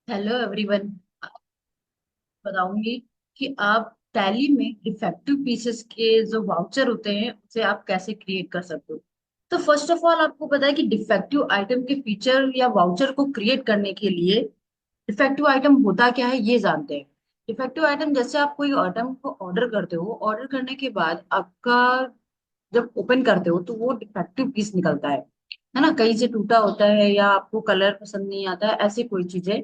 Hello everyone. बताऊंगी कि आप टैली में डिफेक्टिव पीसेस के जो वाउचर होते हैं उसे आप कैसे क्रिएट कर सकते हो। तो फर्स्ट ऑफ ऑल आपको पता है कि डिफेक्टिव आइटम के फीचर या वाउचर को क्रिएट करने के लिए डिफेक्टिव आइटम होता क्या है ये जानते हैं। डिफेक्टिव आइटम जैसे आप कोई आइटम को ऑर्डर करते हो, ऑर्डर करने के बाद आपका जब ओपन करते हो तो वो डिफेक्टिव पीस निकलता है ना, कहीं से टूटा होता है या आपको कलर पसंद नहीं आता है, ऐसी कोई चीजें।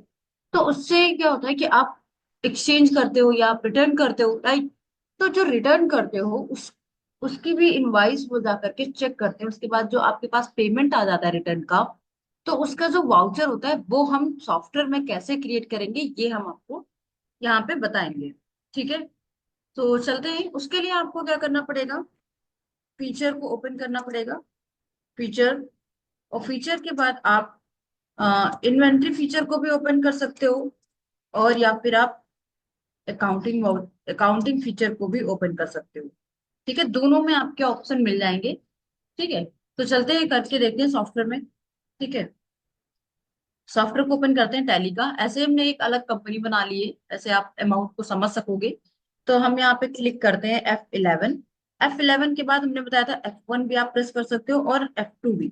तो उससे क्या होता है कि आप एक्सचेंज करते हो या आप रिटर्न करते हो, राइट। तो जो रिटर्न करते हो उसकी भी इनवाइस वो जा करके चेक करते हैं। उसके बाद जो आपके पास पेमेंट आ जाता है रिटर्न का, तो उसका जो वाउचर होता है वो हम सॉफ्टवेयर में कैसे क्रिएट करेंगे ये हम आपको यहाँ पे बताएंगे। ठीक है, तो चलते हैं। उसके लिए आपको क्या करना पड़ेगा, फीचर को ओपन करना पड़ेगा। फीचर, और फीचर के बाद आप इन्वेंट्री फीचर को भी ओपन कर सकते हो, और या फिर आप अकाउंटिंग अकाउंटिंग फीचर को भी ओपन कर सकते हो। ठीक है, दोनों में आपके ऑप्शन मिल जाएंगे। ठीक है, तो चलते हैं करके देखते हैं सॉफ्टवेयर में। ठीक है, सॉफ्टवेयर को ओपन करते हैं टैली का। ऐसे हमने एक अलग कंपनी बना ली है, ऐसे आप अमाउंट को समझ सकोगे। तो हम यहाँ पे क्लिक करते हैं F11। F11 के बाद हमने बताया था F1 भी आप प्रेस कर सकते हो और F2 भी।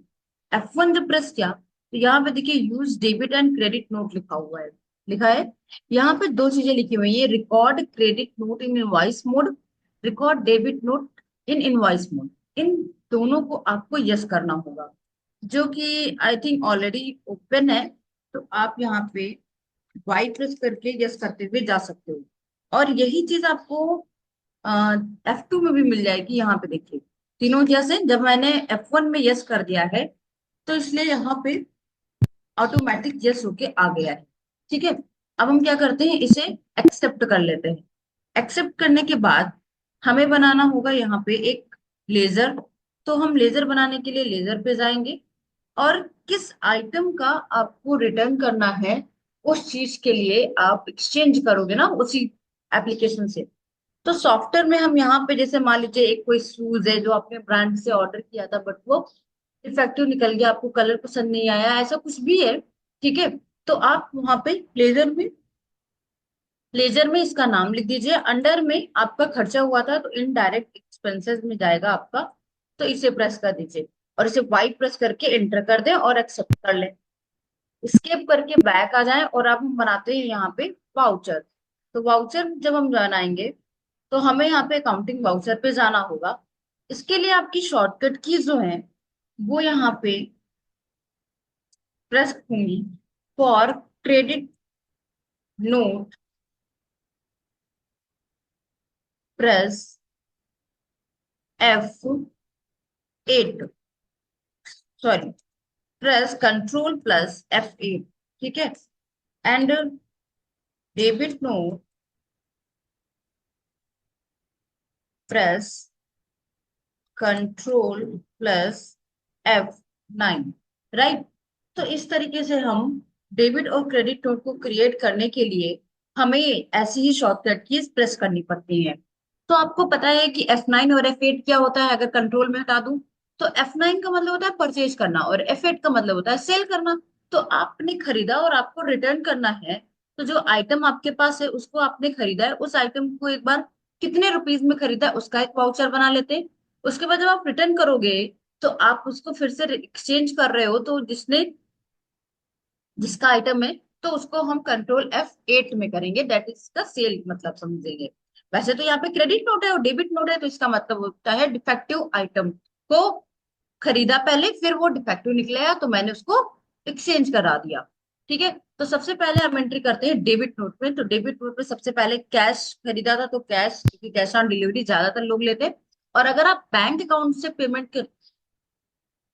F1 जब प्रेस किया तो यहाँ पे देखिए use debit and credit note लिखा हुआ है। लिखा है यहाँ पे दो चीजें लिखी हुई है, record credit note in invoice mode, record debit note in invoice mode. इन दोनों को आपको यस करना होगा, जो कि आई थिंक ऑलरेडी ओपन है। तो आप यहाँ पे वाई प्रेस करके यस करते हुए जा सकते हो। और यही चीज आपको F2 में भी मिल जाएगी। यहाँ पे देखिए तीनों जैसे, जब मैंने F1 में यस कर दिया है तो इसलिए यहाँ पे ऑटोमेटिक यस होके आ गया है। ठीक है, अब हम क्या करते हैं, इसे एक्सेप्ट कर लेते हैं। एक्सेप्ट करने के बाद हमें बनाना होगा यहाँ पे एक लेजर। तो हम लेजर बनाने के लिए लेजर पे जाएंगे, और किस आइटम का आपको रिटर्न करना है उस चीज के लिए आप एक्सचेंज करोगे ना उसी एप्लीकेशन से। तो सॉफ्टवेयर में हम यहाँ पे जैसे मान लीजिए एक कोई शूज है जो आपने ब्रांड से ऑर्डर किया था बट वो डिफेक्टिव निकल गया, आपको कलर पसंद नहीं आया, ऐसा कुछ भी है। ठीक है, तो आप वहां पे लेजर में इसका नाम लिख दीजिए। अंडर में आपका खर्चा हुआ था तो इनडायरेक्ट एक्सपेंसेस में जाएगा आपका, तो इसे प्रेस कर दीजिए और इसे वाइट प्रेस करके एंटर कर दें और एक्सेप्ट कर लें। स्केप करके बैक आ जाएं और अब हम बनाते हैं यहाँ पे वाउचर। तो वाउचर जब हम बनाएंगे तो हमें यहाँ पे अकाउंटिंग वाउचर पे जाना होगा। इसके लिए आपकी शॉर्टकट की जो है वो यहाँ पे प्रेस होंगी। For credit note press F8, sorry, press control plus F8। ठीक है, and debit note press control plus F9। Right, तो इस तरीके से हम डेबिट और क्रेडिट नोट को क्रिएट करने के लिए हमें ऐसी ही शॉर्टकट कीज प्रेस करनी पड़ती हैं। तो आपको पता है कि F9 और F8 क्या होता है, अगर कंट्रोल में हटा दूं तो F9 का मतलब होता है परचेज करना और F8 का मतलब होता है सेल करना। तो आपने खरीदा और आपको रिटर्न करना है, तो जो आइटम आपके पास है उसको आपने खरीदा है, उस आइटम को एक बार कितने रुपीज में खरीदा है उसका एक वाउचर बना लेते हैं। उसके बाद जब आप रिटर्न करोगे तो आप उसको फिर से एक्सचेंज कर रहे हो, तो जिसका आइटम है तो उसको हम कंट्रोल F8 में करेंगे, दैट इज का सेल मतलब समझेंगे। वैसे तो यहाँ पे क्रेडिट नोट है और डेबिट नोट है, तो इसका मतलब होता है डिफेक्टिव आइटम को खरीदा पहले, फिर वो डिफेक्टिव निकलेगा तो मैंने उसको एक्सचेंज करा दिया। ठीक है, तो सबसे पहले हम एंट्री करते हैं डेबिट नोट में। तो डेबिट नोट में सबसे पहले कैश खरीदा था तो कैश, क्योंकि कैश ऑन डिलीवरी ज्यादातर लोग लेते हैं। और अगर आप बैंक अकाउंट से पेमेंट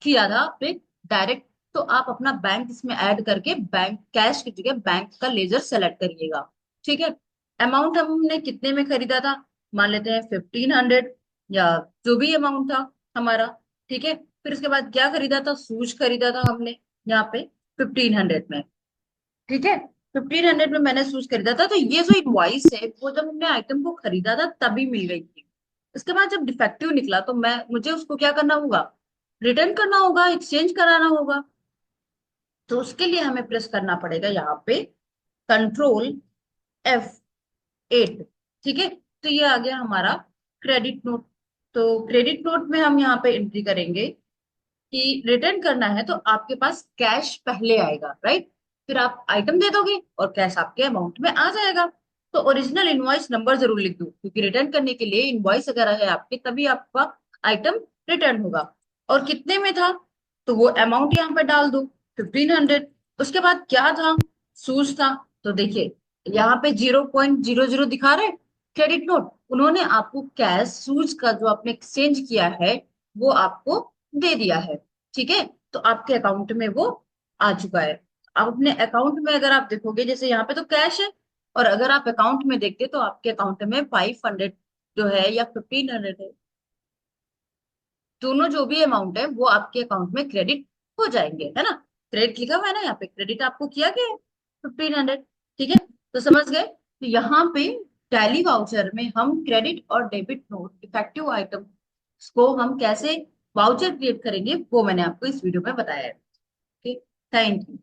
किया था आपने डायरेक्ट, तो आप अपना बैंक इसमें ऐड करके बैंक कैश की जगह बैंक का लेजर सेलेक्ट करिएगा। ठीक है, अमाउंट हमने कितने में खरीदा था, मान लेते हैं 1500 या जो भी अमाउंट था हमारा। ठीक है, फिर उसके बाद क्या खरीदा था, शूज खरीदा था हमने यहाँ पे 1500 में। ठीक है, 1500 में मैंने शूज खरीदा था, तो ये जो इनवॉइस है वो जब हमने आइटम को खरीदा था तभी मिल गई थी। उसके बाद जब डिफेक्टिव निकला तो मुझे उसको क्या करना होगा, रिटर्न करना होगा, एक्सचेंज कराना होगा। तो उसके लिए हमें प्रेस करना पड़ेगा यहाँ पे Ctrl F8। ठीक है, तो ये आ गया हमारा क्रेडिट नोट। तो क्रेडिट नोट में हम यहाँ पे एंट्री करेंगे कि रिटर्न करना है तो आपके पास कैश पहले आएगा, राइट। फिर आप आइटम दे दोगे और कैश आपके अमाउंट में आ जाएगा। तो ओरिजिनल इनवॉइस नंबर जरूर लिख दो, क्योंकि रिटर्न करने के लिए इनवॉइस अगर है आपके तभी आपका आइटम रिटर्न होगा। और कितने में था, तो वो अमाउंट यहाँ पे डाल दो, 1500। उसके बाद क्या था, सूज था। तो देखिए यहाँ पे 0.00 दिखा रहे क्रेडिट नोट, उन्होंने आपको कैश सूज का जो आपने एक्सचेंज किया है वो आपको दे दिया है। ठीक है, तो आपके अकाउंट में वो आ चुका है। अब अपने अकाउंट में अगर आप देखोगे, जैसे यहाँ पे तो कैश है, और अगर आप अकाउंट में देखते तो आपके अकाउंट में 500 जो है या 1500 है, दोनों जो भी अमाउंट है वो आपके अकाउंट में क्रेडिट हो जाएंगे, है ना। क्रेडिट लिखा हुआ है ना यहाँ पे, क्रेडिट आपको किया गया है 1500। ठीक है, तो समझ गए। तो यहाँ पे टैली वाउचर में हम क्रेडिट और डेबिट नोट इफेक्टिव आइटम को हम कैसे वाउचर क्रिएट करेंगे वो मैंने आपको इस वीडियो में बताया है। Okay, thank you.